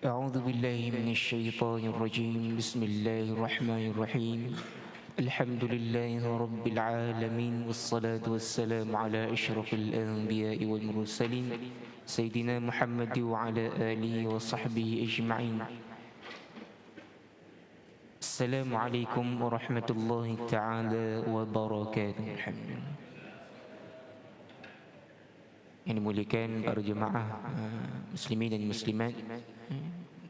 أعوذ بالله من الشيطان الرجيم بسم الله الرحمن الرحيم الحمد لله رب العالمين والصلاة والسلام على أشرف الأنبياء والمرسلين سيدنا محمد وعلى آله وصحبه أجمعين. السلام عليكم ورحمة الله تعالى وبركاته. الحمد لله. Yang dimuliakan para jemaah muslimin dan muslimat,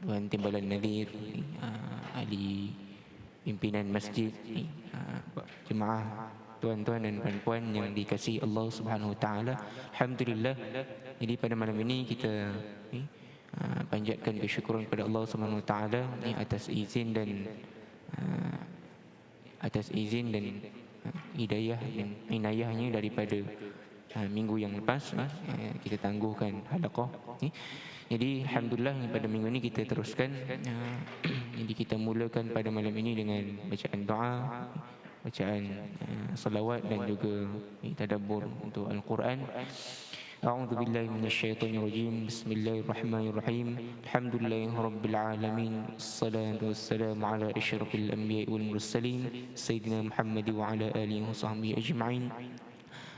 Tuan Timbalan Nadhir, ahli pimpinan masjid, jemaah, tuan-tuan dan puan-puan yang dikasihi Allah Subhanahu Wa Taala. Alhamdulillah. Jadi pada malam ini kita panjatkan kesyukuran kepada Allah Subhanahu Wa Taala atas izin dan hidayah dan inayahnya daripada minggu yang lepas kita tangguhkan halaqah. Jadi alhamdulillah pada minggu ini kita teruskan. Jadi kita mulakan pada malam ini dengan bacaan doa, bacaan salawat dan juga tadabbur untuk Al-Quran. A'udzu billahi minasyaitonir rajim. Bismillahirrahmanirrahim. Alhamdulillahirabbil alamin. Wassalatu wassalamu ala asyrafil anbiya'i wal mursalin sayyidina Muhammad wa ala alihi washabbihi ajma'in.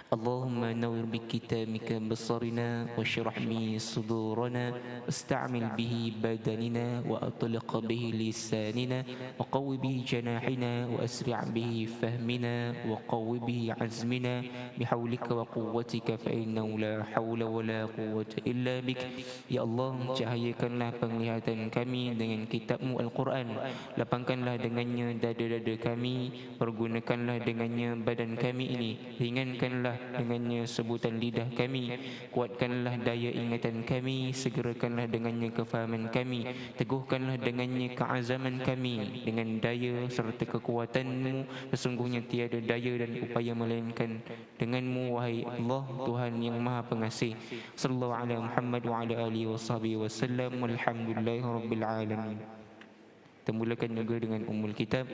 اللهم نور بكتابك بصرنا واشرح به صدورنا واستعمل به بدننا وأطلق به لساننا وقو به جناحنا وأسرع به فهمنا وقو به عزمنا بحولك وقوتك فإنه لا حول ولا قوة إلا بك. Ya Allah, cahayakanlah penglihatan kami dengan kitab-Mu Al-Quran, lapangkanlah dengannya dada-dada kami, pergunakanlah dengannya badan kami ini, ringankanlah dengannya sebutan lidah kami, kuatkanlah daya ingatan kami, segerakanlah dengannya kefahaman kami, teguhkanlah dengannya keazaman kami dengan daya serta kekuatan-Mu. Sesungguhnya tiada daya dan upaya melainkan dengan-Mu, wahai Allah, Tuhan yang Maha Pengasih. Sallallahu ala Muhammad wa ala alihi washabihi wasallam. Walhamdulillahirabbil alamin. Kita mulakan juga dengan Ummul Kitab.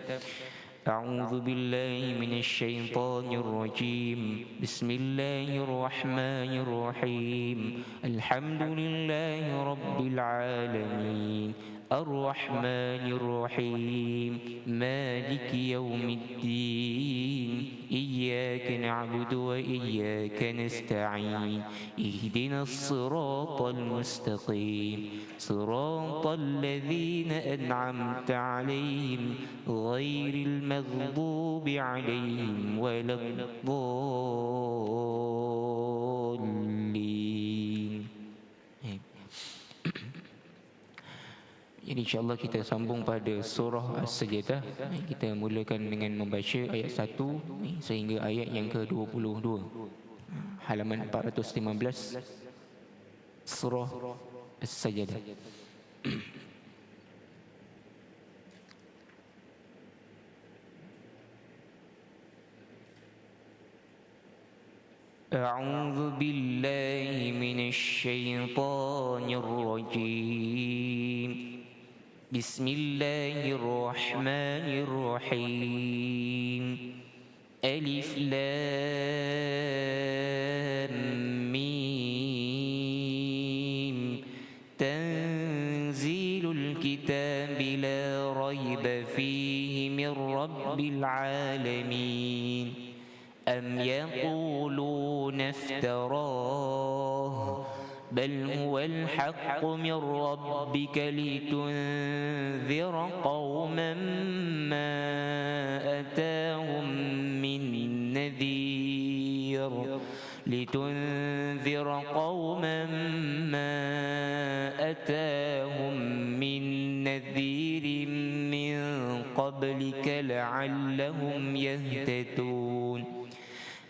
أعوذ بالله من الشيطان الرجيم بسم الله الرحمن الرحيم الحمد لله رب العالمين الرحمن الرحيم مالك يوم الدين إياك نعبد وإياك نستعين اهدنا الصراط المستقيم صراط الذين أنعمت عليهم غير المغضوب عليهم ولا الضالين. Jadi insyaAllah kita sambung pada surah As-Sajdah. Kita mulakan dengan membaca ayat 1 sehingga ayat yang ke-22, halaman 415, surah As-Sajdah. أعوذ بالله من الشيطان الرجيم بسم الله الرحمن الرحيم ألف لام ميم تنزيل الكتاب لا ريب فيه من رب العالمين أم يقولون افتراه بل هو الحق من ربك لتنذر قوما ما أتاهم من نذير لتنذر قوما ما أتاهم من نذير من قبلك لعلهم يهتدون.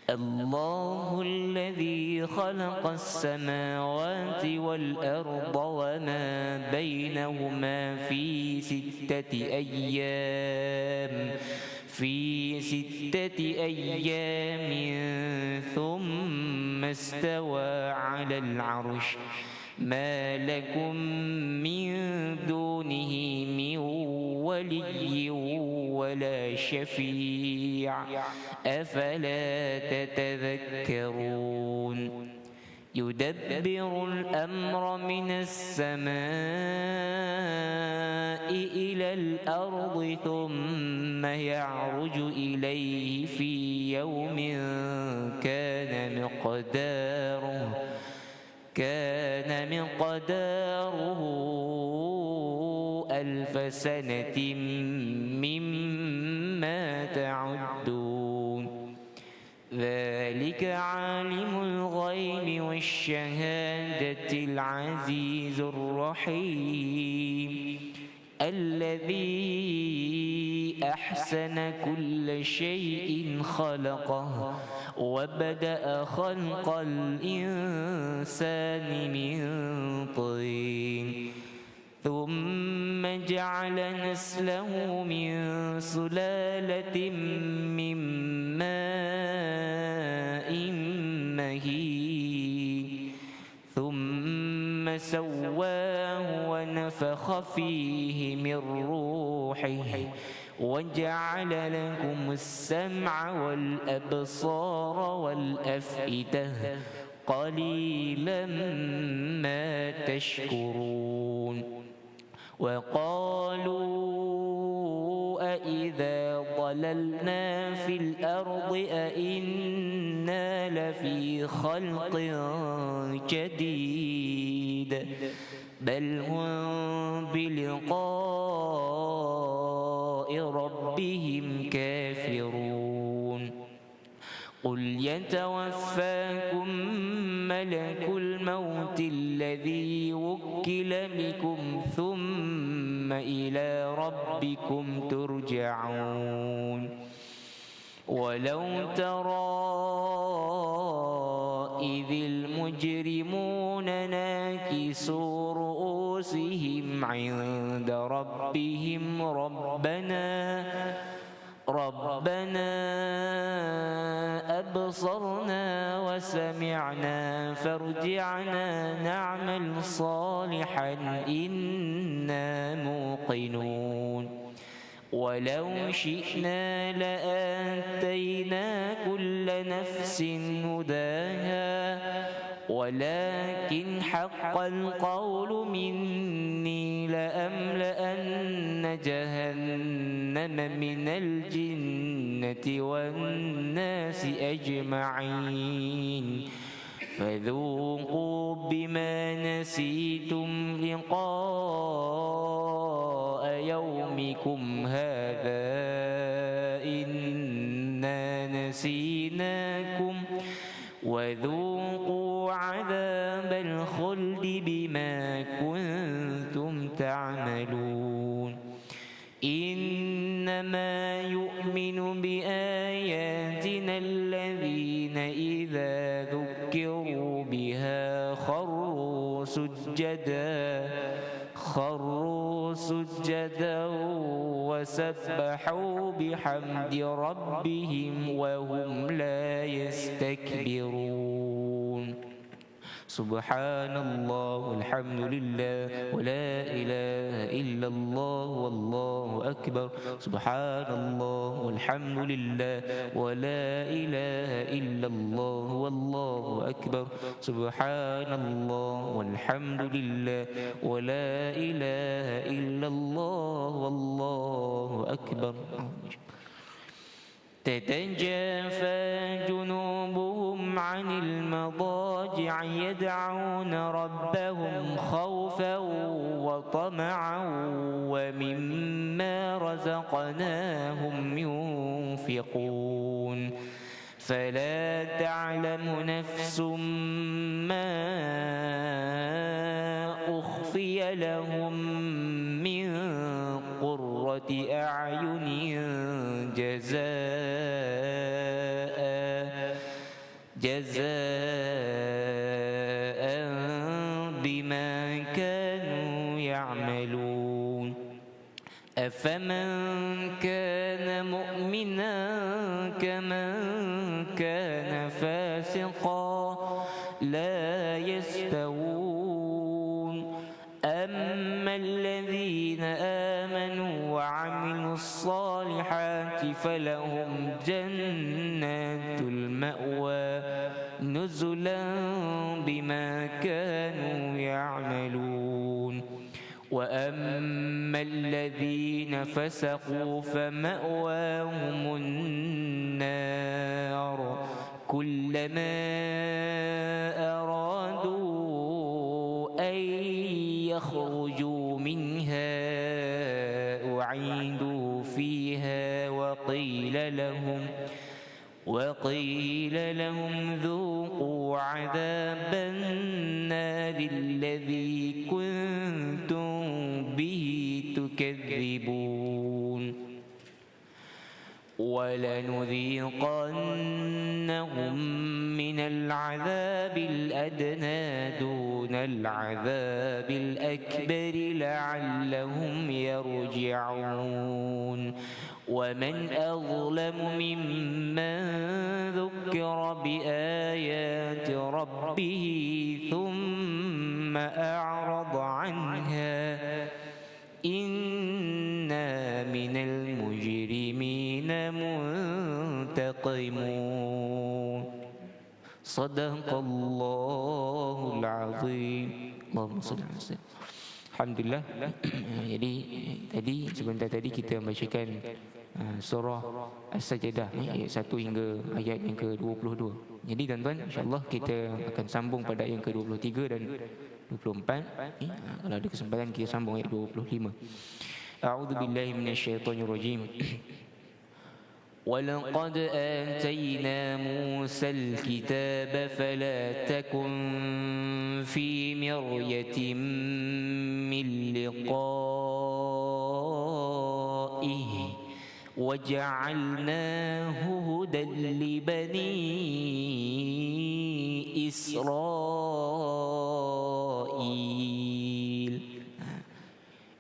الله الذي خلق السماوات والأرض وما بينهما في ستة أيام ثم استوى على العرش ما لكم من دونه من ولي ولا شفيع أفلا تتذكرون يدبر الأمر من السماء الأرض ثم يعرج إليه في يوم كان مقداره 1000 سنة مما تعدون ذلك عالم الغيب والشهادة العزيز الرحيم الذي أحسن كل شيء خلقه وبدأ خلق الإنسان من طين ثم جعل نسله من سلالة من ماء مهين ثم سواه ونفخ فيه من روحه وجعل لكم السمع والأبصار والأفئدة قليلا ما تشكرون وقالوا أإذا ضللنا في الأرض أإنا لفي خلق جديد بل هم بلقاء ربهم كافرون قل يتوفاكم ملك الموت الذي وكل بكم ثم إلى ربكم ترجعون ولو ترى إذ المجرمون ناكسوا رؤوسهم عند ربهم ربنا أبصرنا وسمعنا فارجعنا نعمل صالحا إنا موقنون ولو شئنا لآتينا كل نفس هداها ولكن حق القول مني لأملأن جهنم من الجنة والناس أجمعين فذوقوا بما نسيتم لقاء يومكم هذا إنا نسيناكم وذوقوا عذاب الخلد بما كنتم تعملون إنما يؤمن بآياتنا الذين إذا ذكروا بها خروا سجدا وسبحوا بحمد ربهم وهم لا يستكبرون سبحان الله والحمد لله ولا إله إلا الله والله أكبر سبحان الله والحمد لله ولا إله إلا الله والله أكبر سبحان الله والحمد لله ولا إله إلا الله والله أكبر تتجافى جنوبهم عن المضاجع يدعون ربهم خوفا وطمعا ومما رزقناهم ينفقون فلا تعلم نفس ما أخفي لهم من قرة أعين جزاء بما كانوا يعملون أفمن كان مؤمنا كمن كان فاسقا لا يستوون أما الذين آمنوا وعملوا الصالحات فلهم جنات المأوى نزلا بما كانوا يعملون وأما الذين فسقوا فمأواهم النار كلما أرادوا أن يخرجوا منها أعيدوا فيها وقيل لهم ذوقوا عذاب النار الذي كنتم به تكذبون ولنذيقنهم من العذاب الأدنى دون العذاب الأكبر لعلهم يرجعون ومن أظلم ممن ذكر بآيات ربه ثم أعرض عنها إنا من المجرمين منتقمون صدق الله العظيم اللهم صل على سيدنا Alhamdulillah. Jadi sebentar tadi kita membacakan surah As-Sajdah ayat 1 hingga ayat yang ke-22. Jadi tuan-tuan, insya-Allah kita akan sambung pada ayat yang ke-23 dan 24. Kalau ada kesempatan kita sambung ayat 25. A'udzubillahi minasyaitonirrajim. ولقد آتينا موسى الكتاب فلا تكن في مرية من لقائه وجعلناه هدى لبني إسرائيل.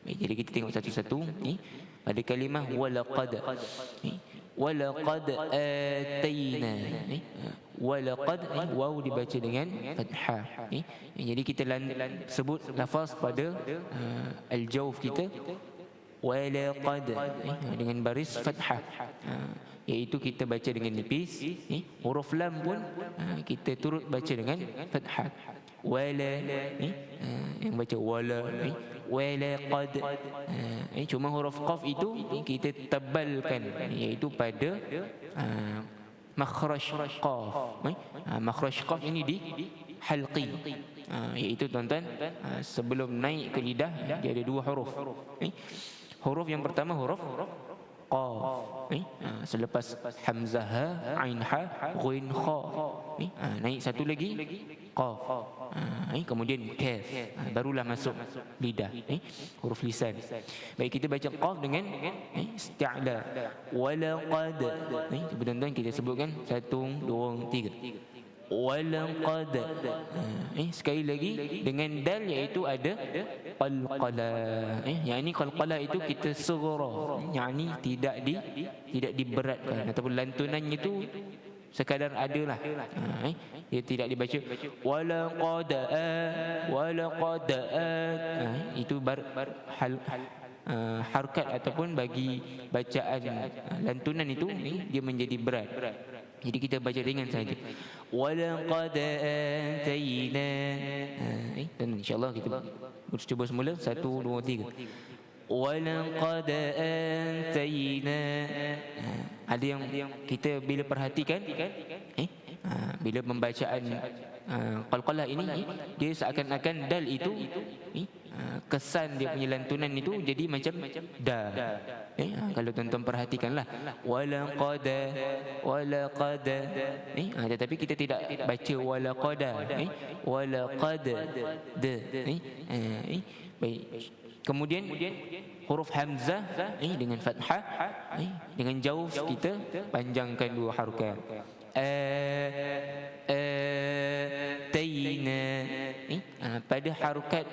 Jadi kita tengok satu-satu ni pada kalimah walaqad. Walaqad atayna. Walaqad waw dibaca dengan fathah. Jadi kita sebut lafaz pada al-jawf kita walaqad dengan baris fathah, iaitu kita baca dengan nipis. Huruf lam pun kita turut baca dengan fathah. Wala yang baca wala walaqad. Cuma huruf qaf itu kita tebalkan, iaitu pada makhraj qaf. Makhraj qaf ini di halqi, iaitu tuan-tuan sebelum naik ke lidah dia ada dua huruf. Huruf yang pertama huruf qaf, selepas hamzah ha, ain ha, ghain kha, naik satu lagi qaf, kemudian kaf, barulah masuk lidah, huruf lisan. Baik, kita baca qaf dengan isti'la. Walaqad, tuan-tuan kita sebutkan 1 2 3. Walaqad, sekali lagi dengan dal, iaitu ada qalqala. Yang ini qalqala itu kita sughra, yakni tidak diberatkan, ataupun lantunannya itu sekadar adalah, dia tidak dibaca walaqad itu harkat ataupun bagi bacaan lantunan itu dia menjadi berat. Jadi kita baca ringan saja. Walaqad atayna. Dan insya-Allah kita cuba semula 1 2 3. Walaqad atayna. Ada yang kita bila perhatikan bila pembacaan qalqalah ini, dia seakan-akan dal itu kesan dia punya lantunan itu jadi macam da. Kalau tuan-tuan perhatikanlah, walaqad tetapi kita tidak baca walaqada, walaqad de. Baik, kemudian huruf hamzah dengan fathah, dengan jauh kita panjangkan dua harakat. Tayna, pada harokat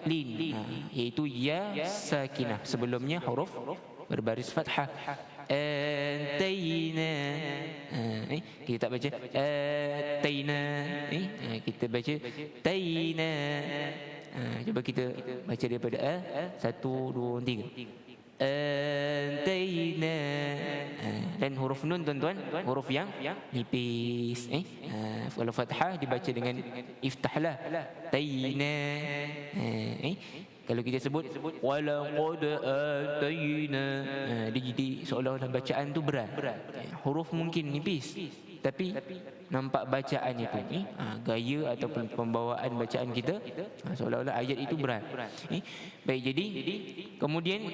lin, iaitu ya sakinah, sebelumnya huruf berbaris fathah. Tayna, kita tak baca tayna, kita baca tayna. Cuba kita baca daripada 1 2 3. Antayna. Dan huruf nun tuan-tuan, huruf yang nipis. Kalau fathah dibaca dengan iftahlah, tayna. Kalau kita sebut walaqad atayna, dia jadi seolah-olah bacaan tu berat. Huruf mungkin nipis, tapi nampak bacaan itu, gaya ataupun pembawaan bacaan kita, seolah-olah ayat itu berat. Baik, jadi kemudian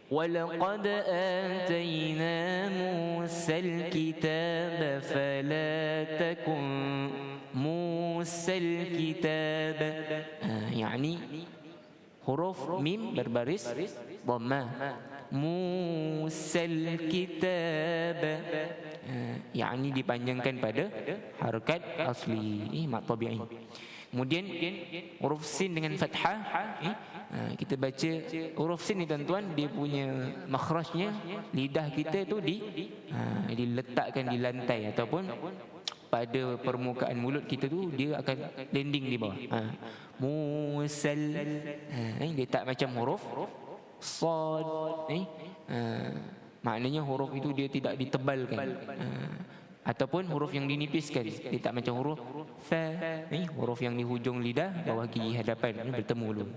walaqad atayna Musal kitab fala takun Musal kitab, yakni huruf mim berbaris dhamma. Musal kitab, yakni dipanjangkan pada harakat asli, mat tabi'i. Kemudian huruf sin dengan fathah, kita baca huruf sin ni tuan-tuan, dia punya makhrajnya, lidah kita tu diletakkan di lantai ataupun pada permukaan mulut kita tu, dia akan landing di bawah. Musal, dia tak macam huruf sad, maknanya huruf itu dia tidak ditebalkan, ataupun huruf yang dinipiskan. Dia tak macam huruf fa, huruf yang di hujung lidah bawah gigi hadapan bertemu dulu.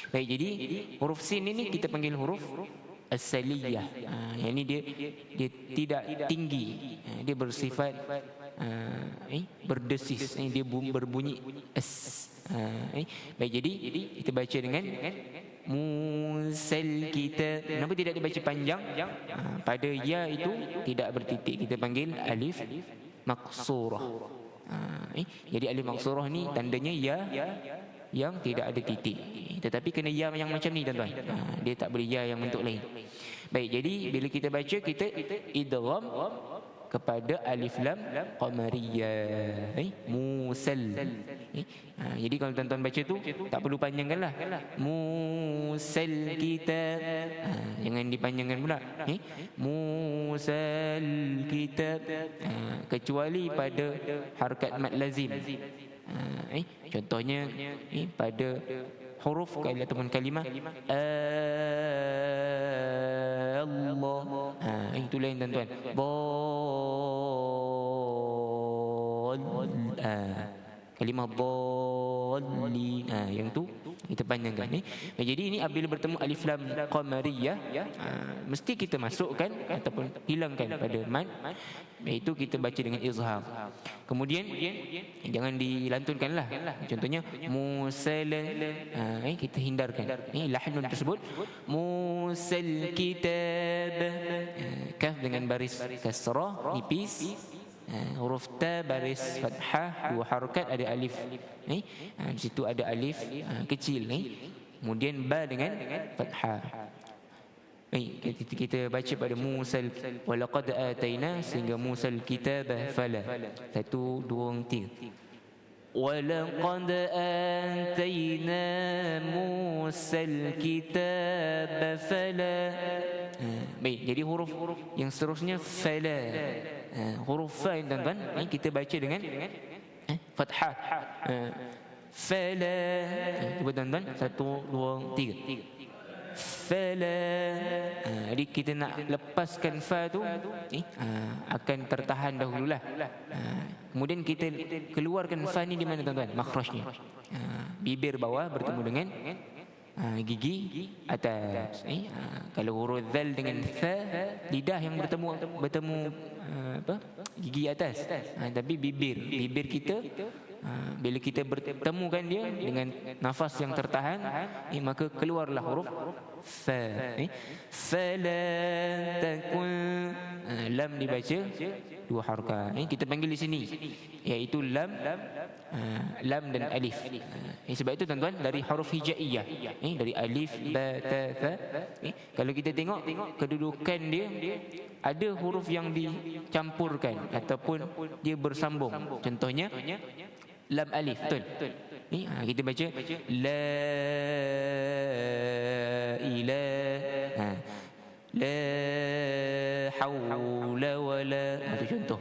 Baik, jadi huruf sin ini kita panggil huruf as-saliyah. Yang ini dia tidak tinggi, dia bersifat berdesis, dia berbunyi s. Baik, jadi kita baca dengan Musal kitab. Kenapa tidak dibaca panjang? Pada ya itu tidak bertitik, kita panggil alif maqsurah. Jadi alif maqsurah ni tandanya ya yang tidak ada titik. Tetapi kena ya yang macam ni tuan-tuan, dia tak boleh ya yang bentuk lain. Baik, jadi bila kita baca, kita idgham kepada alif lam qamariyah, musal. Jadi kalau tuan-tuan baca tu tak perlu panjangkanlah, musal kitab, jangan dipanjangkan pula, musal kitab, kecuali pada harakat mad lazim. Contohnya pada huruf ataupun kalimah Allah, itu lain tuan-tuan. Kalimah dhalli, yang tu kita panjangkan. Jadi ini apabila bertemu alif lam qamariyah, mesti kita masukkan ataupun hilangkan pada mad, iaitu kita baca dengan izhar. Kemudian jangan dilantunkanlah. Contohnya musal, kita hindarkan lahnun tersebut. Musal kitab, kaf dengan baris kasrah nipis, huruf ta baris fathah, dua harakat, ada alif, di situ ada alif kecil, kemudian ba dengan fathah. Kita baca pada musal walaqad atayna sehingga musal kitab fala. 1 2 3. Walaqad atayna musal kitab fala. Baik, jadi huruf yang seterusnya fala, huruf fa tuan-tuan, kita baca dengan fathah. Fala, cuba tuan-tuan, 1 2 3. Fala. Jadi kita nak lepaskan fa tu, akan tertahan dahululah. Kemudian kita keluarkan fa ni di mana tuan-tuan? Makhrajnya, bibir bawah bertemu dengan gigi atas. Kalau huruf zal dengan fa, lidah yang bertemu gigi atas, tapi bibir kita, bila kita bertemukan dia dengan nafas yang tertahan, maka keluarlah huruf fa. Fala takun, lam dibaca dua harakat. Kita panggil di sini iaitu lam dan alif. Sebab itu tuan-tuan, dari huruf hijaiyah, dari alif ba ta tha, kalau kita tengok kedudukan dia, ada huruf yang dicampurkan ataupun dia bersambung. Contohnya lam alif, betul? Kita baca la ilaha la haula wala, itu contoh.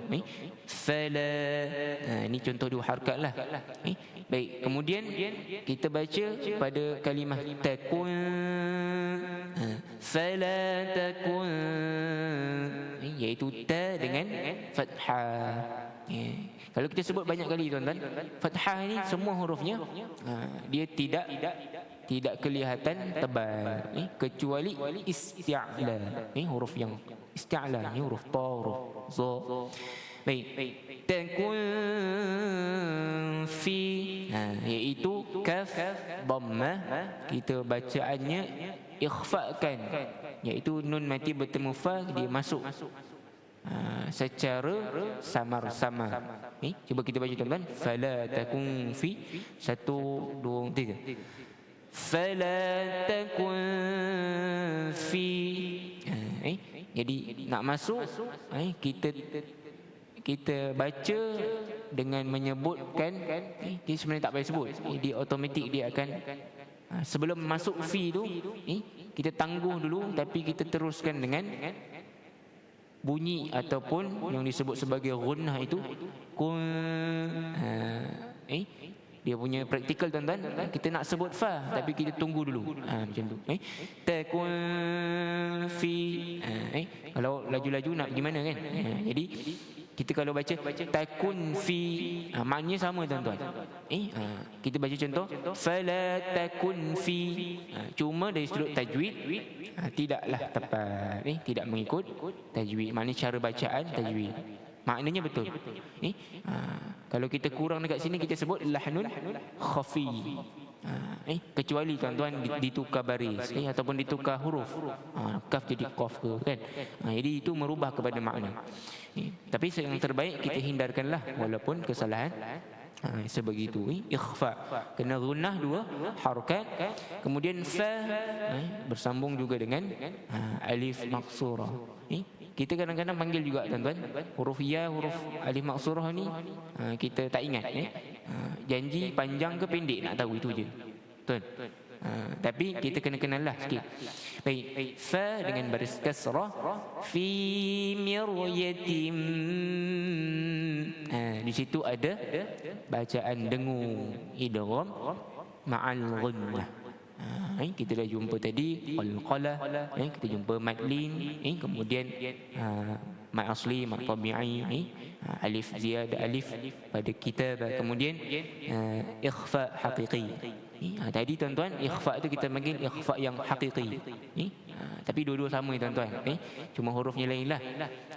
Fala, ini contoh dua harakat lah. Baik, kemudian kita baca pada kalimah takun, fala takun, iaitu ta dengan fathah. Kalau kita sebut banyak kali tuan-tuan, fathah ini semua hurufnya dia tidak tidak kelihatan tebal, kecuali isti'la, huruf yang isti'la, huruf ta, huruf za. Baik, takun fi, iaitu kaf dhammah kita bacaannya ikhfakan, iaitu nun mati bertemu fa dia masuk secara samar-samar. Cuba kita baca tuan-tuan. Fala takun fi, 1 2 3. Fala takun fi. Jadi nak masuk, kita baca dengan menyebutkan, dia sebenarnya tak payah sebut, dia automatik dia akan sebelum masuk fi tu, kita tangguh dulu, tapi kita teruskan dengan bunyi ataupun yang disebut sebagai gunnah itu kun. Dia punya praktikal tuan-tuan, kita nak sebut fa tapi kita tunggu dulu, macam tu. Takun fi, kalau laju-laju nak gimana kan. Jadi kita kalau baca takun fi, maknanya sama tuan-tuan. Kita baca contoh fala takun fi, cuma dari sudut tajwid tidaklah tepat, tidak mengikut tajwid. Maknanya cara bacaan tajwid, maknanya betul. Kalau kita kurang dekat sini, kita sebut lahnun khafi, kecuali tuan-tuan ditukar baris, ataupun ditukar huruf, kaf jadi qaf ke kan. Jadi itu merubah kepada makna. Tapi yang terbaik kita hindarkanlah walaupun kesalahan sebegitu. Ikhfa kena gunnah 2 harakat, kemudian fa bersambung juga dengan alif maksurah. Kita kadang-kadang panggil juga tuan-tuan huruf ya, huruf alif maksurah ni kita tak ingat, janji panjang ke pendek nak tahu itu je tuan. Tapi kita kena kenallah sikit. Baik, fa dengan baris kasrah, fi miryatim, di situ ada bacaan dengung idgham ma'al ghunnah. Kita dah jumpa tadi qalqalah, kita jumpa madlin, kemudian mad asli, mad tabi'i, alif ziyadah alif pada kitab, kemudian ikhfa haqiqi. Tadi tuan-tuan ikhfa tu kita panggil ikhfa yang haqiqi, tapi dua-dua sama tuan-tuan, cuma hurufnya lain lah,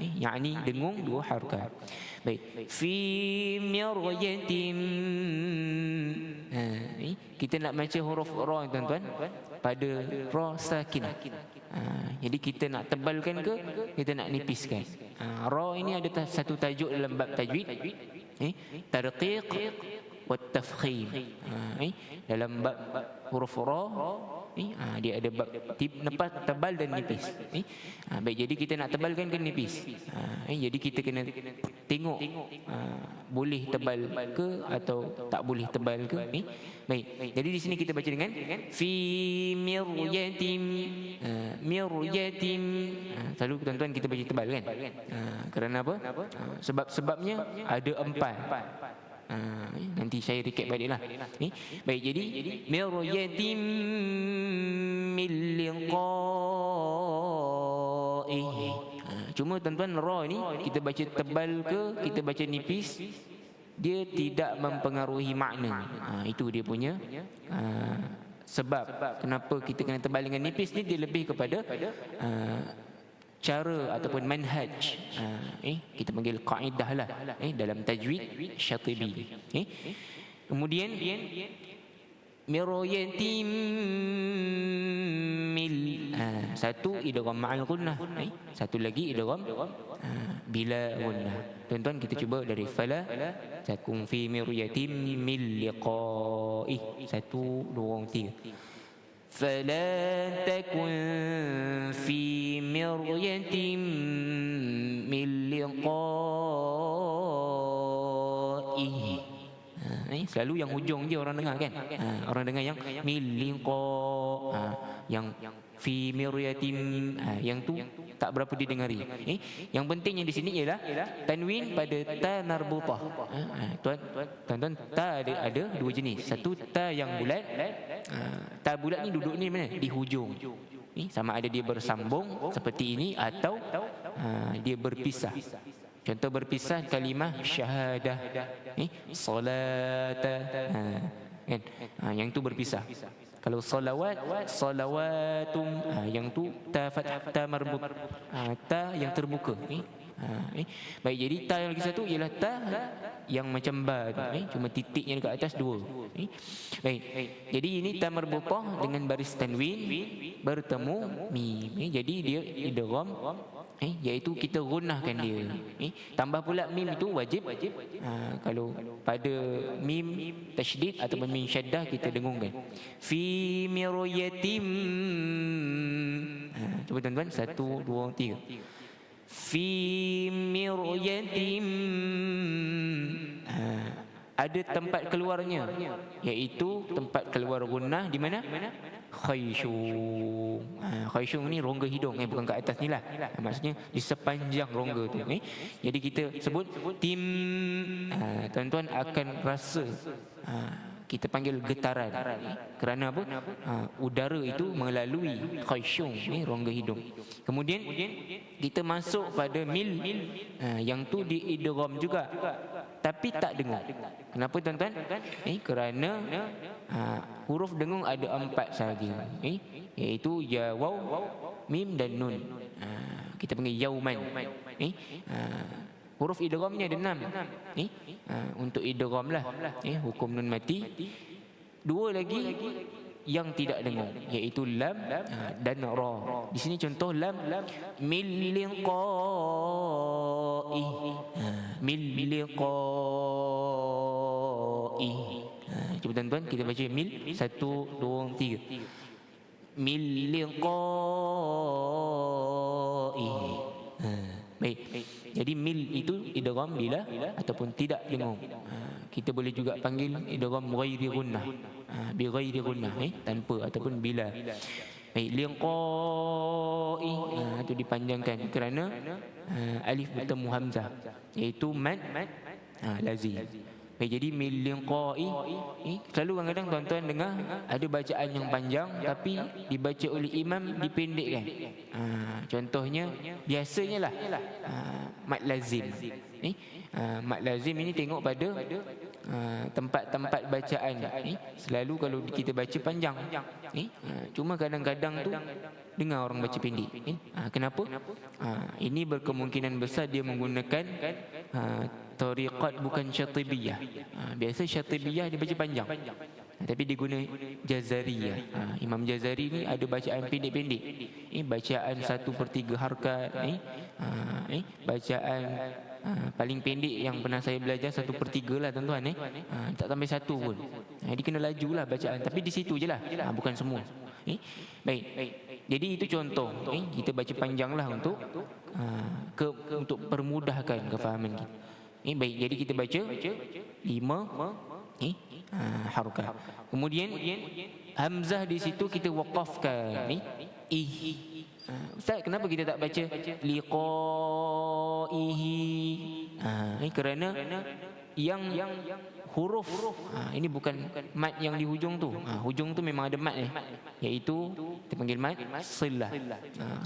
yakni dengung 2 harakat. Baik, fi miryatim, kita nak baca huruf ra tuan-tuan pada ra sakinah. Jadi kita nak tebalkan ke kita nak nipiskan? Ra ini ada satu tajuk dalam bab tajwid, tarqiq wa tafkhim. Dalam bab huruf ra, dia ada bab tebal dan nipis. Baik, jadi kita nak tebalkan ke nipis? Jadi kita kena tengok boleh tebal ke atau tak boleh tebal ke. Baik, jadi di sini kita baca dengan fi miryatim, miryatim. Selalu tuan-tuan kita baca tebal kan? Kerana apa? Sebab-sebabnya ada 4. Nanti saya recap baliklah. Baik, jadi miryatim min liqa'ihi. Cuma tuan-tuan ra ni kita baca tebal ke kita baca nipis, dia tidak mempengaruhi makna. Itu dia punya sebab kenapa kita kena tebal dengan nipis ni, dia lebih kepada cara ataupun manhaj, kita panggil kaedah lah, dalam tajwid Syatibi. Kemudian miryatim mil, satu idgham ma'al gunnah, satu lagi idgham bila gunnah. Tuan-tuan kita cuba dari fala takum fi miryatim mil liqa'i, 1 2 3. فلا تكن في مرية من لقائه. Selalu yang hujung je orang dengar kan. Orang dengar yang miliqa, yang fi miryatin, yang tu tak berapa didengari. Yang pentingnya di sini ialah tanwin pada ta marbutah. Tuan-tuan, ta ada 2 jenis. Satu ta yang bulat. Ta bulat ni duduk ni mana? Di hujung. Sama ada dia bersambung seperti ini atau dia berpisah. Contoh berpisah kalimah syahadah, salata, kan? Yang tu berpisah. Kalau salawat, salawatum, yang tu ta fathah, ta marbut, ta yang terbuka. Baik, jadi ta yang lagi satu ialah ta yang macam ba tu, cuma titiknya dekat atas dua. Baik, jadi ini ta marbutah dengan baris tanwin bertemu mim. Jadi dia idgham, iaitu kita gunnahkan dia. Tambah pula mim itu wajib. Kalau pada mim tasydid ataupun mim syaddah kita dengungkan. Fi miryatim. Cuba tuan-tuan, 1 2 3. Fi miryatim, ada tempat keluarnya, iaitu tempat keluar gunnah di mana? Khayshum. Khayshum ni rongga hidung, bukan kat atas ni lah, maksudnya di sepanjang rongga tu. Jadi kita sebut tim, tuan-tuan akan rasa kita panggil getaran. Kerana apa? Udara itu melalui khayshum, rongga hidung. Kemudian kita masuk pada mil, yang tu diidgham juga, tapi tak dengung. Kenapa tuan-tuan? Kerana huruf dengung ada 4 sahaja, iaitu ya, waw, mim dan nun. Kita panggil yauman. Huruf idghamnya ada 6. Untuk idgham lah, hukum nun mati. 2 lagi yang tidak dengung, iaitu lam dan ra. Di sini contoh lam, mil liqa'i, mil liqa'i. Cuba tuan-tuan kita baca mil, 1 2 3. Mil liqa'i. Baik. Jadi mil itu idgham bila ataupun tidak dengung. Kita boleh juga panggil idgham ghairi gunnah, bi ghairi gunnah, tanpa ataupun bila. Baik, liqa'i itu dipanjangkan kerana alif bertemu hamzah, iaitu mad lazim. Baik, jadi mil liqa'i, selalu kadang-kadang tuan-tuan dengar ada bacaan yang panjang tapi dibaca oleh imam dipendekkan. Contohnya biasanya lah mad lazim. Mad lazim ini tengok pada tempat-tempat bacaan. Selalu kalau kita baca panjang, cuma kadang-kadang tu dengar orang baca pendek. Kenapa? Ini berkemungkinan besar dia menggunakan tariqat bukan syatibiyah. Biasa syatibiyah dia baca panjang, tapi dia guna jazariyah. Imam Jazari ni ada bacaan pendek-pendek, bacaan 1/3 harkat, bacaan paling pendek yang pernah saya belajar 1/3 lah tuan-tuan, tak sampai 1 pun. Dia kena laju lah bacaan, tapi di situ je lah, bukan semua. Baik, jadi itu contoh. Kita baca panjang lah untuk permudahkan kefahaman kita. Baik, jadi kita baca 5 harokat. Kemudian hamzah di situ kita waqafkan. Ustaz, kenapa kita tak baca liqa'ihi? Kerana yang huruf ini bukan mat yang di hujung tu. Hujung tu memang ada mat, iaitu kita panggil mat silah.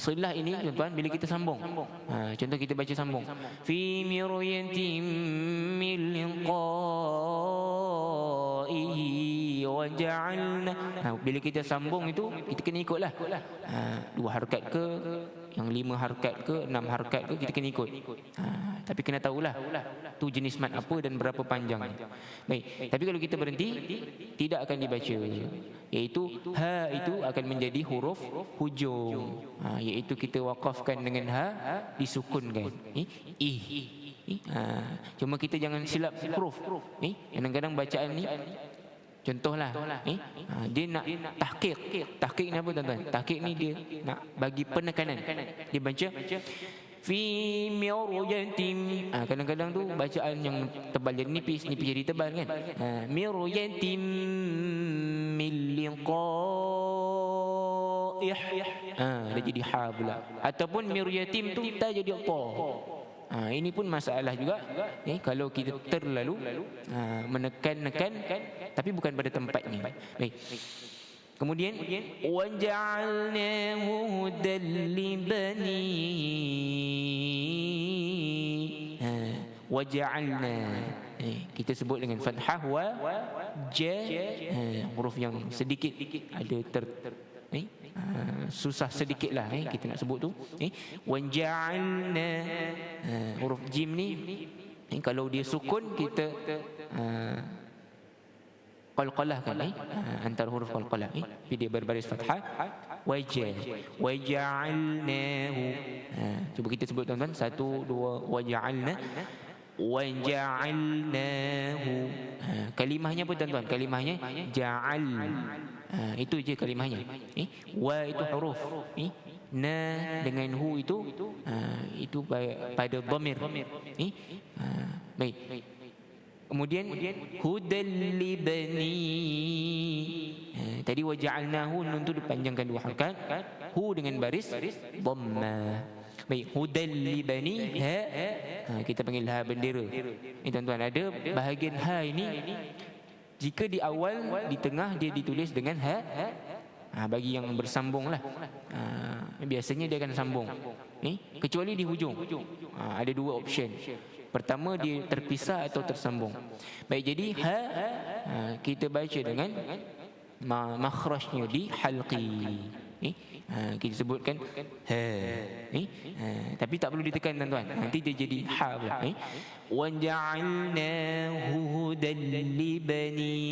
Silah ini tuan-tuan bila kita sambung. Contoh kita baca sambung. Fi miryatim min liqa'ihi wa ja'alna. Bila kita sambung itu kita kena ikutlah. 2 harakat ke, yang 5 harakat ke, 6 harakat ke, kita kena ikut. Tapi kena tahulah tu jenis mat apa dan berapa panjangnya. Baik, tapi kalau kita berhenti tidak akan dibaca, iaitu ha itu akan menjadi huruf hujung, iaitu kita wakafkan dengan ha disukunkan. Cuma kita jangan silap huruf. Kadang-kadang bacaan ni contohlah, dia nak tahqiq. Tahqiq ni apa tuan-tuan? Tahqiq ni dia nak bagi penekanan. Dia baca fi miryatim. Kadang-kadang tu bacaan yang tebal jadi nipis, nipis jadi tebal kan. Miryatim min liqa'ih. Dia jadi ha pula. Ataupun miryatim tu ta jadi apa? Ini pun masalah juga, kalau kita terlalu menekan-nekan tapi bukan pada tempatnya. Baik. Kemudian waja'alnahu hudan libani. Waja'alna. kita sebut dengan fathah wa ja, huruf yang sedikit ada susah sedikit lah kita nak sebut tu. Wanja'alna, huruf jim ni kalau dia sukun kita qalqalah kan, antara huruf qalqalah, tapi dia berbaris fathah. Waja'alnahu, cuba kita sebut tuan-tuan, 1 2, waja'alna, waja'alnahu. Kalimahnya apa tuan-tuan? Kalimahnya ja'al, itu je kalimahnya. Wa itu huruf, na dengan hu itu pada dhamir. Baik. Kemudian hudal libani, tadi waja'alnahu, nun tu dipanjangkan 2 harakat, hu dengan baris dhamma. Baik, hudal libani, kita panggil ha bendera. Tuan-tuan, ada bahagian ha ini jika di awal, di tengah dia ditulis dengan ha, bagi yang bersambung lah, biasanya dia akan sambung, kecuali di hujung. Ada 2 option. Pertama, dia terpisah atau tersambung. Baik, jadi ha, kita baca dengan makhrajnya di halqi. Kita sebutkan ha, tapi tak perlu ditekan tuan-tuan, nanti dia jadi ha pula. Wa ja'alnahu hudal libani.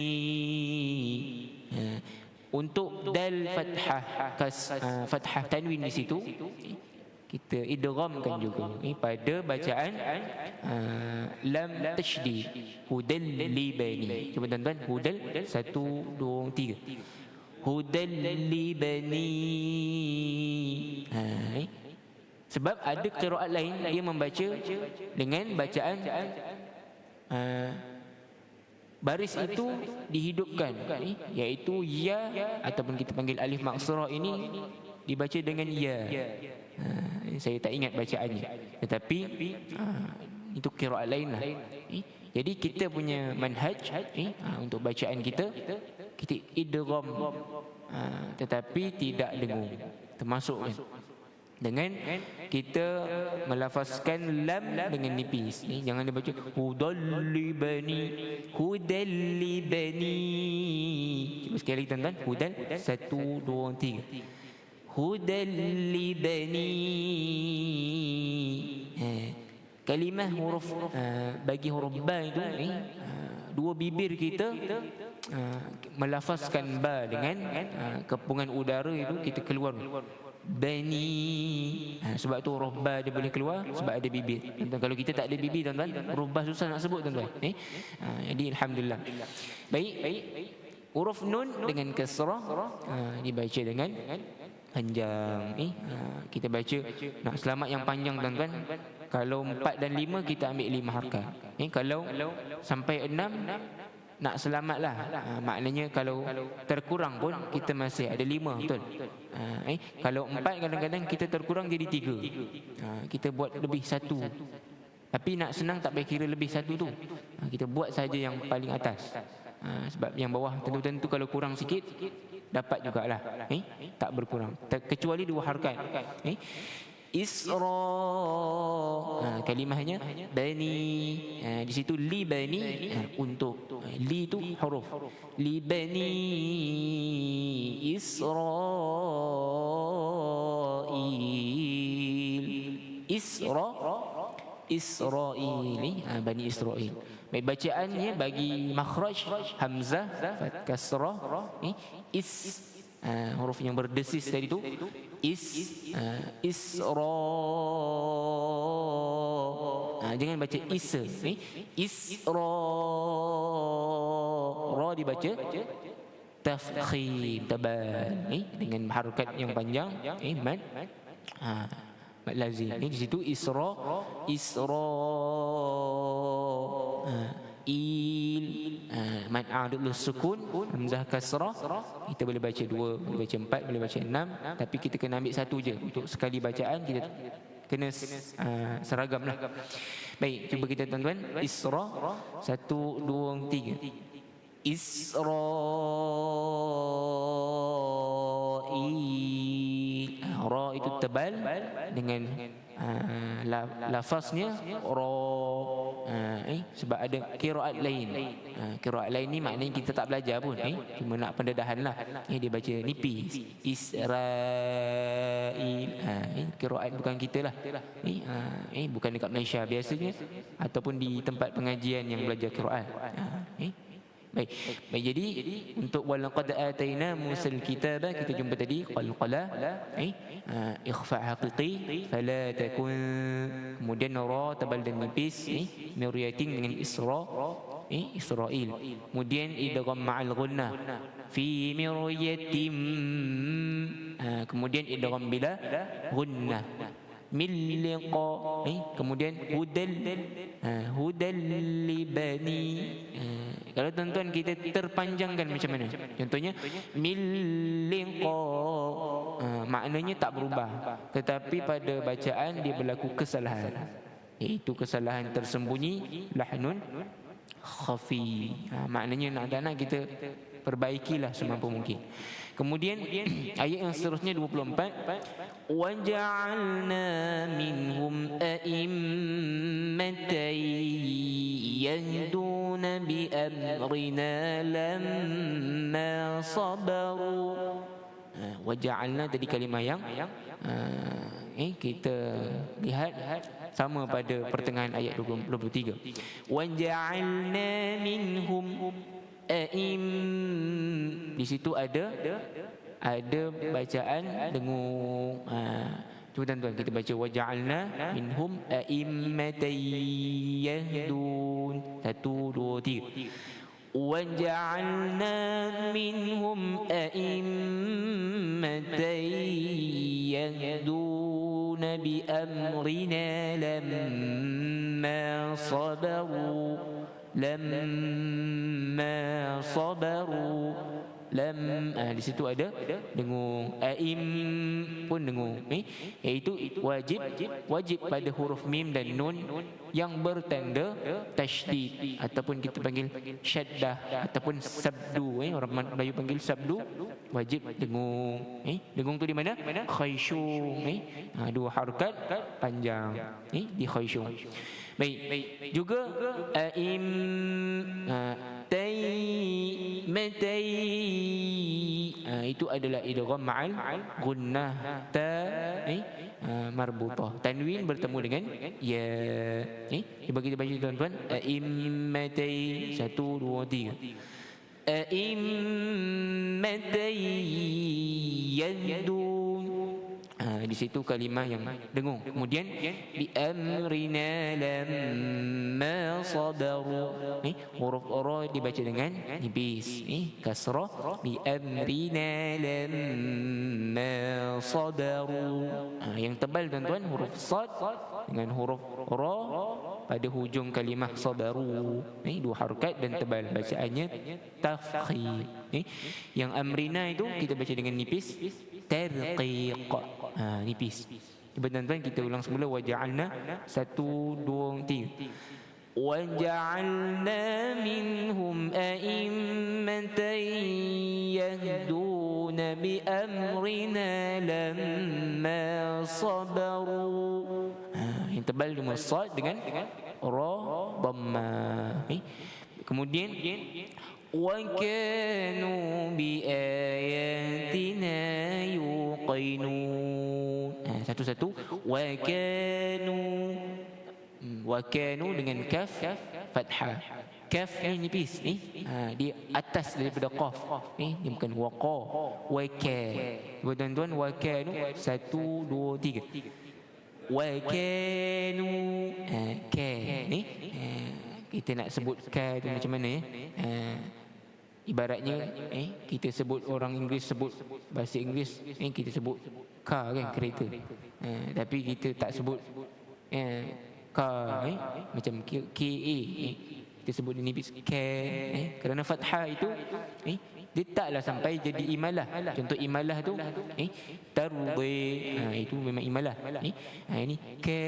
Untuk dal fathah fathah tanwin di situ kita idghamkan juga pada bacaan lam tasydid, hudal libani. Cuba tuan-tuan, hudal 1 2 3, hudal libani. Sebab ada qiraat lain dia membaca dengan bacaan baris itu dihidupkan, iaitu ya, ataupun kita panggil alif maksarah ini dibaca dengan ya. Saya tak ingat bacaannya, tetapi itu qiraat lain lah. Jadi kita punya manhaj untuk bacaan kita idgham, tetapi tidak dengung, termasuk kan dengan kita melafazkan lam dengan nipis. Jangan dibaca hudallibani, hudallibani. Cuba sekali lagi tuan-tuan, hudal 1 2 3, hudallibani. Kalimah huruf bagi huruf ba itu, 2 bibir kita melafazkan ba dengan kepungan udara itu kita keluar bani. Sebab tu huruf ba dia boleh keluar sebab ada bibir. Kalau kita tak ada bibir tuan-tuan, huruf ba susah nak sebut tuan-tuan. Jadi alhamdulillah. Baik, huruf nun dengan kasrah dibaca dengan panjang. Kita baca nak selamat yang panjang tuan-tuan. Kalau 4 dan 5 kita ambil 5 harakat. Kalau sampai 6 nak selamatlah. Maknanya kalau terkurang pun kita masih ada 5, betul. Kalau 4 kadang-kadang kita terkurang jadi 3. Kita buat lebih 1. Tapi nak senang tak payah kira lebih 1 tu. Kita buat saja yang paling atas. Sebab yang bawah tentu-tentu kalau kurang sikit dapat jugalah. Tak berkurang. Kecuali 2 harakat. Isra, kalimahnya bani. Di situ li bani, untuk li itu huruf. Li bani Israil. Israil, Bani Israil. Baik, bacaannya bagi makhraj hamzah kasrah, huruf yang berdesis tadi tu, isra. Jangan baca isa, isra. Ra dibaca tafkhim, tabal, dengan harakat yang panjang, mad mad lazim. Di situ isra, il, mad adul sukun, hamzah kasrah. Kita boleh baca 2, boleh baca 4, boleh baca 6, tapi kita kena ambil 1 je untuk sekali bacaan. Kita kena seragam lah. Baik, cuba kita tuan-tuan, isra 1 2 3. Israil. Ra itu tebal dengan lafaznya ra. Sebab ada qiraat lain. Qiraat lain ni maknanya kita tak belajar pun, cuma nak pendedahan lah. Dia baca nipis, Israel. Qiraat bukan kita lah. Bukan dekat Malaysia biasanya, ataupun di tempat pengajian yang belajar qiraat. Baik, jadi untuk walaqad ataina Musal kitaba kita jumpa tadi qalqala, ikhfa haqiqi fala takun, kemudian ra tabal dan nipis, miryatin dengan Isra, Israel, kemudian idgham ma'al ghunnah fi miryatin, kemudian idgham bila ghunnah milliqa, kemudian hudal libani. Kalau tuan-tuan kita terpanjangkan macam mana? Contohnya milliqa, maknanya tak berubah, tetapi pada bacaan dia berlaku kesalahan, iaitu kesalahan tersembunyi, lahnun khafi. Maknanya nak kita perbaikilah semampu mungkin. Kemudian ayat yang seterusnya 24, waja'alna minhum a'immatan yahduna bi amrina lamma sabaru. Waja'alna tadi kalimah yang kita lihat sama pada pertengahan ayat 23. Waja'alna minhum di situ ada bacaan dengung. Cuba tuan-tuan kita baca waja'alna minhum a'immatan yahdun. 1 2 3. Waja'alna minhum a'immatan yahdun bi amrina lamma sabaru. Lamma sabaru. Di situ ada dengung. Aim pun dengung, iaitu wajib pada huruf mim dan nun yang bertanda tasydid, ataupun kita panggil syaddah, ataupun sabdu. Orang Melayu panggil sabdu, wajib dengung. Dengung tu di mana? Khaysyum. 2 harakat panjang di khaysyum. Baik, juga aim itu adalah idgham ma'al gunnah marbutah, tanwin bertemu dengan ya. Cuba kita baca tuan-tuan, aimmatai 1 2 3. Aimmatai yahdun, di situ kalimah yang dengung. Kemudian bi amrina lamma sabaru, huruf ra dibaca dengan nipis, kasrah. Bi amrina lamma sabaru. Yang tebal tuan-tuan huruf sad dengan huruf ra pada hujung kalimah sabaru, 2 harakat dan tebal, bacaannya tafkhim. Yang amrina itu kita baca dengan nipis, tarqiq, nipis. Cuba tuan-tuan kita ulang semula. Waja'alna 1 2 3. Waja'alna minhum a'immatan yahduna bi amrina lamma sabaru. Yang tebal cuma sad dengan ra dhamma. Kemudian wa kanu bi ayatina yuqinun. Satu-satu. Wa kanu dengan kaf fathah. Kaf ni nipis, di atas daripada qaf, dia bukan waqa. Wa ka. Tuan-tuan, wa kanu 1 2 3. Wa kanu ka, kita nak sebut ka tu macam mana ibaratnya kita sebut orang Inggeris sebut bahasa Inggeris, kita sebut car kan, kereta, tapi kita tak sebut car, macam KA, kita sebut dia nipis ka, kerana fathah itu dia taklah sampai jadi imalah. Contoh imalah tu tardi, itu memang imalah. Ini ka,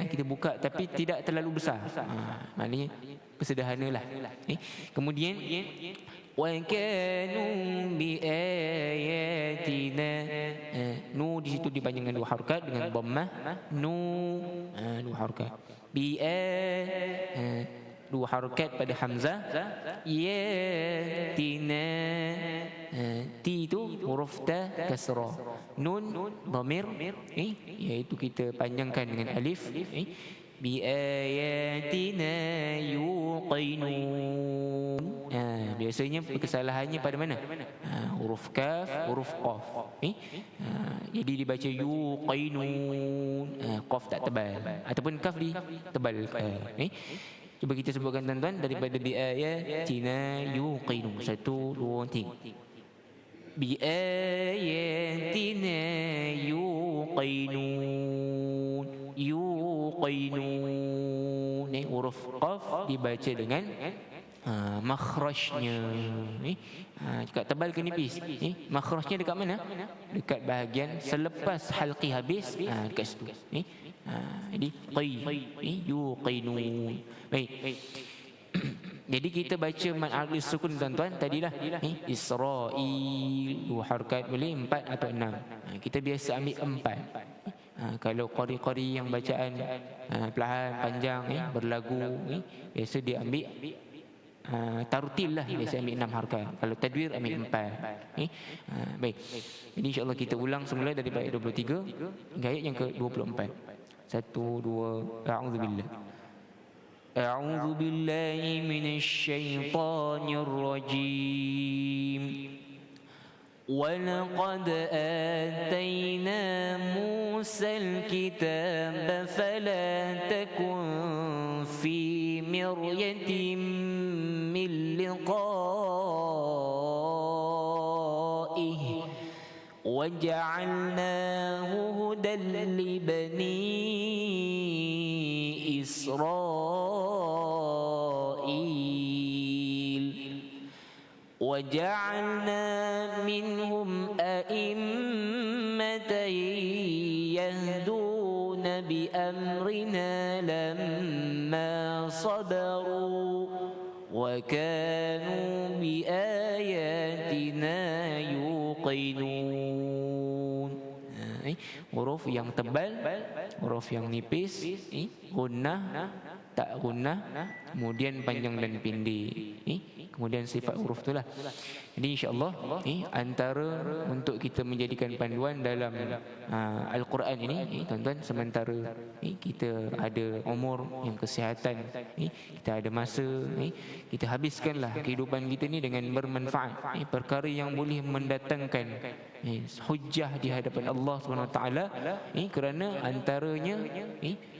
kita buka tapi tidak terlalu besar, maknanya bersederhanalah. Kemudian وكانوا بآياتنا nu di situ dipanjangkan dua harakat dengan dhammah nu dua harakat dua harakat pada hamzah yatina ti itu huruf ta kasrah nun dhamir iaitu kita panjangkan dengan alif bi ayatina yuqinun. Biasanya kesalahannya pada mana? Huruf kaf, huruf qaf. Jadi dibaca yuqinun, qaf tak tebal ataupun kaf di tebal. Cuba kita sebutkan tuan-tuan daripada bi ayatina yuqinun. 1 2 3. Bi ayatina yuqinun. Yuqinun. Huruf qaf dibaca dengan makhrajnya. Dekat tebal ke nipis? Makhrajnya dekat mana? Dekat bahagian selepas halqi habis, dekat situ. Jadi yuqinun. Baik. Jadi kita baca mad aqli sukun tuan-tuan tadilah Israil, dua harakat boleh 4 atau 6. Kita biasa ambil 4. Kalau qari-qari yang bacaan perlahan panjang berlagu biasa dia ambil tartil lah, biasa ambil 6 harakat. Kalau tadwir ambil 4. Baik. Jadi insya-Allah kita ulang semula daripada ayat 23 hingga ayat yang ke-24. 1 2 a'udzubillah. أعوذ بالله من الشيطان الرجيم ولقد آتينا موسى الكتاب فلا تكن في مرية من لقائه وجعلناه هدى لبني إسرائيل وجعلنا منهم أئمة يهدون بأمرنا لما صبروا وكانوا بآياتنا يوقنون. Huruf yang tebal, huruf yang nipis, gunnah, tak gunnah, kemudian panjang dan pendek. Kemudian sifat huruf itulah. Jadi insya-Allah antara untuk kita menjadikan panduan dalam Al-Quran ini, tuan-tuan, sementara kita ada umur yang kesihatan, kita ada masa, kita habiskanlah kehidupan kita ni dengan bermanfaat, perkara yang boleh mendatangkan hujjah di hadapan Allah SWT. Kerana antaranya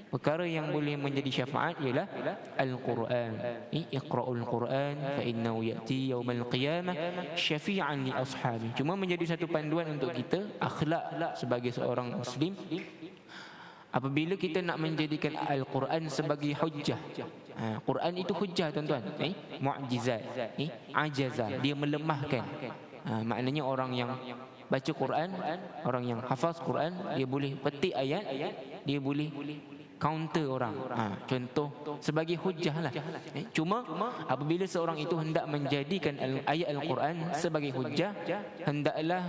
perkara yang boleh menjadi syafaat ialah Al-Quran. Iqra'ul Quran fa innahu ya'ti yaumal qiyamah syafi'an li ashabi. Cuma menjadi satu panduan untuk kita akhlak sebagai seorang muslim. Apabila kita nak menjadikan Al-Quran sebagai hujjah, Quran itu hujjah tuan-tuan, mu'jizat, ajazah, dia melemahkan. Maknanya orang yang baca Quran, orang yang hafaz Quran, dia boleh petik ayat, dia boleh counter orang. Contoh sebagai hujjah lah. Cuma apabila seorang itu hendak menjadikan ayat Al-Quran sebagai hujjah, hendaklah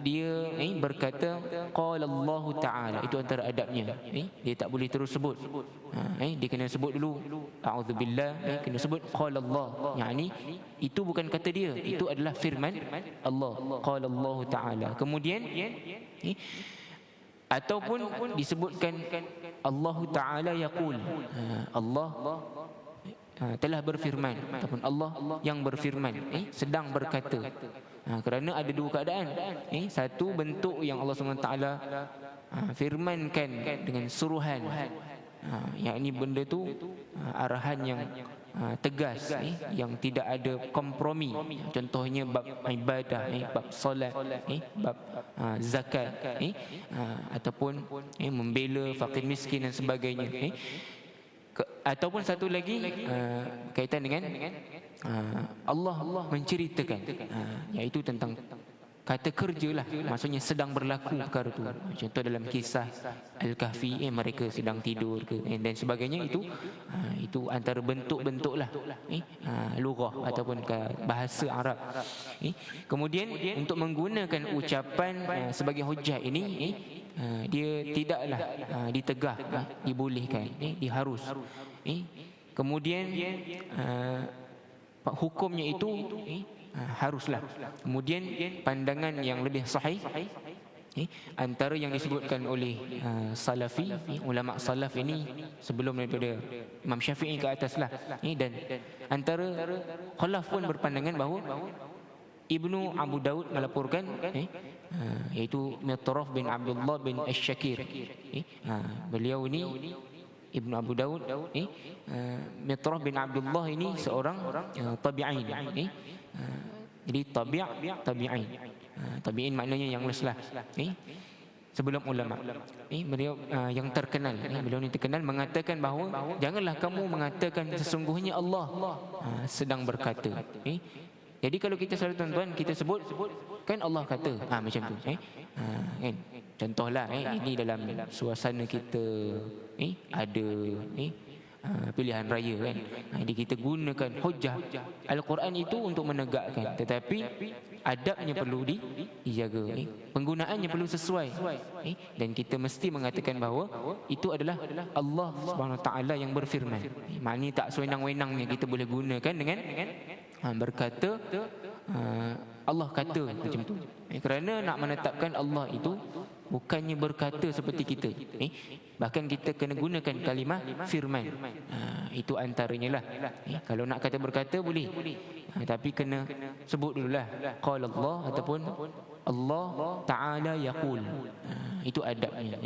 dia berkata qala Allah Ta'ala. Itu antara adabnya. Dia tak boleh terus sebut. Dia kena sebut dulu a'udzubillah, kena sebut qala Allah. Yani itu bukan kata dia, itu adalah firman Allah, qala Allah Ta'ala. Kemudian ataupun disebutkan Allah Ta'ala yaqul, Allah telah berfirman, ataupun Allah yang berfirman, sedang berkata. Kerana ada dua keadaan. Satu bentuk yang Allah SWT firmankan dengan suruhan, yakni benda tu arahan yang tegas, yang tidak ada kompromi. Contohnya bab ibadah, bab solat, bab zakat, ataupun membela fakir miskin dan sebagainya. Ataupun satu lagi kaitan dengan Allah menceritakan, iaitu tentang kata kerja lah, maksudnya sedang berlaku perkara tu. Contoh dalam kisah Al-Kahfi, mereka sedang tidur ke dan sebagainya, itu antara bentuk-bentuk lah lughah ataupun bahasa Arab. Kemudian untuk menggunakan ucapan sebagai hujah ini, dia tidaklah ditegah, dibolehkan, diharus. Kemudian hukumnya itu haruslah. Kemudian pandangan yang lebih sahih, antara yang disebutkan oleh Salafi, ulama salaf ini sebelum daripada Imam Syafi'i ke atas lah, dan antara khalaf pun berpandangan bahawa Ibnu Abu Daud melaporkan, iaitu Mitraf bin Abdullah bin Asy-Syakir. Beliau ini Ibnu Abu Daud, Mitraf bin Abdullah ini seorang tabi'in. Jadi tabi'in. Tabi'in maknanya yang leslah, sebelum ulama. Beliau yang terkenal, beliau ni terkenal mengatakan bahawa janganlah kamu mengatakan sesungguhnya Allah sedang berkata. Jadi kalau kita selalu tuan-tuan kita sebut kan Allah kata, macam tu, kan? Contohlah, ini dalam suasana kita ada pilihan raya, kan? Jadi kita gunakan hujah Al-Quran itu untuk menegakkan, tetapi adabnya perlu dijaga, penggunaannya perlu sesuai, dan kita mesti mengatakan bahawa itu adalah Allah Subhanahu Wa Taala yang berfirman. Maknanya tak sewenang-wenangnya kita boleh gunakan dengan berkata Allah kata macam tu, kerana nak menetapkan Allah itu bukannya berkata seperti kita, bahkan kita kena gunakan kalimah firman. Itu antaranya lah. Kalau nak kata berkata boleh, tapi kena sebut dululah qala Allah ataupun Allah Ta'ala yaqul. Itu adabnya.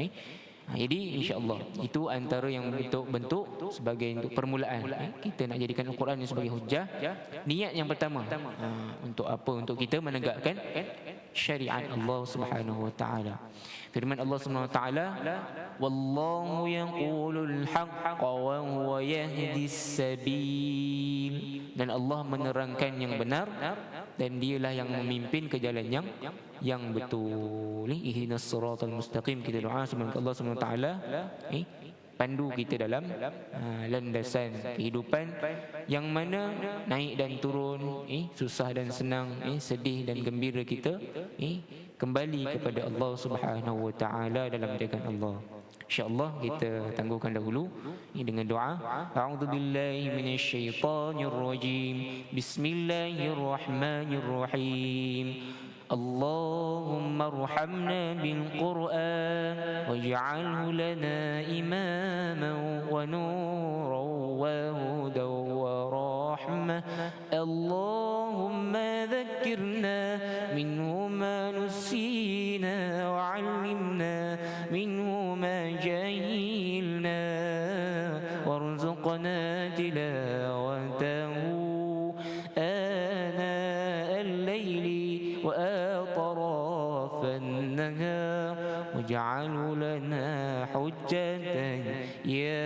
Jadi insya-Allah itu antara yang bentuk-bentuk sebagai untuk permulaan, kita nak jadikan Al-Quran ini sebagai hujah. Niat yang pertama, untuk apa? Untuk kita menegakkan syariat Allah Subhanahu Wa Taala. Firman Allah Subhanahu Wa Taala, wallahu yaqulul haqqa wa huwa yahdis sabil. Dan Allah menerangkan yang benar dan dialah yang memimpin ke jalan yang betul. Ihdinas siratal mustaqim. Kita doa semoga Allah Subhanahu Wa Taala pandu kita dalam landasan kehidupan yang mana naik dan turun, susah dan senang, sedih dan gembira kita kembali kepada Allah Subhanahu Wa Taala dalam jagaan Allah. InsyaAllah kita tangguhkan dahulu dengan doa. A'udzubillahi minasyaitonirrajim. Bismillahirrahmanirrahim. Allahumma arhamna bil Qur'an waj'alhu lana imaman wa nuran wa hudan wa rahmah. Allahumma dhakkirna minhu ma nusina wa 'allimna minhu ma jahilna warzuqna tilawatahu ana al-layli wa atraf an-nahar waj'alhu lana hujjatan ya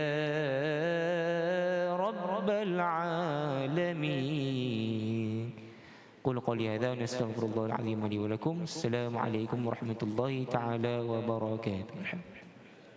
rabbal alamin. قل قولي هذا ونستغفر الله العظيم لي ولكم. السلام عليكم ورحمة الله تعالى وبركاته.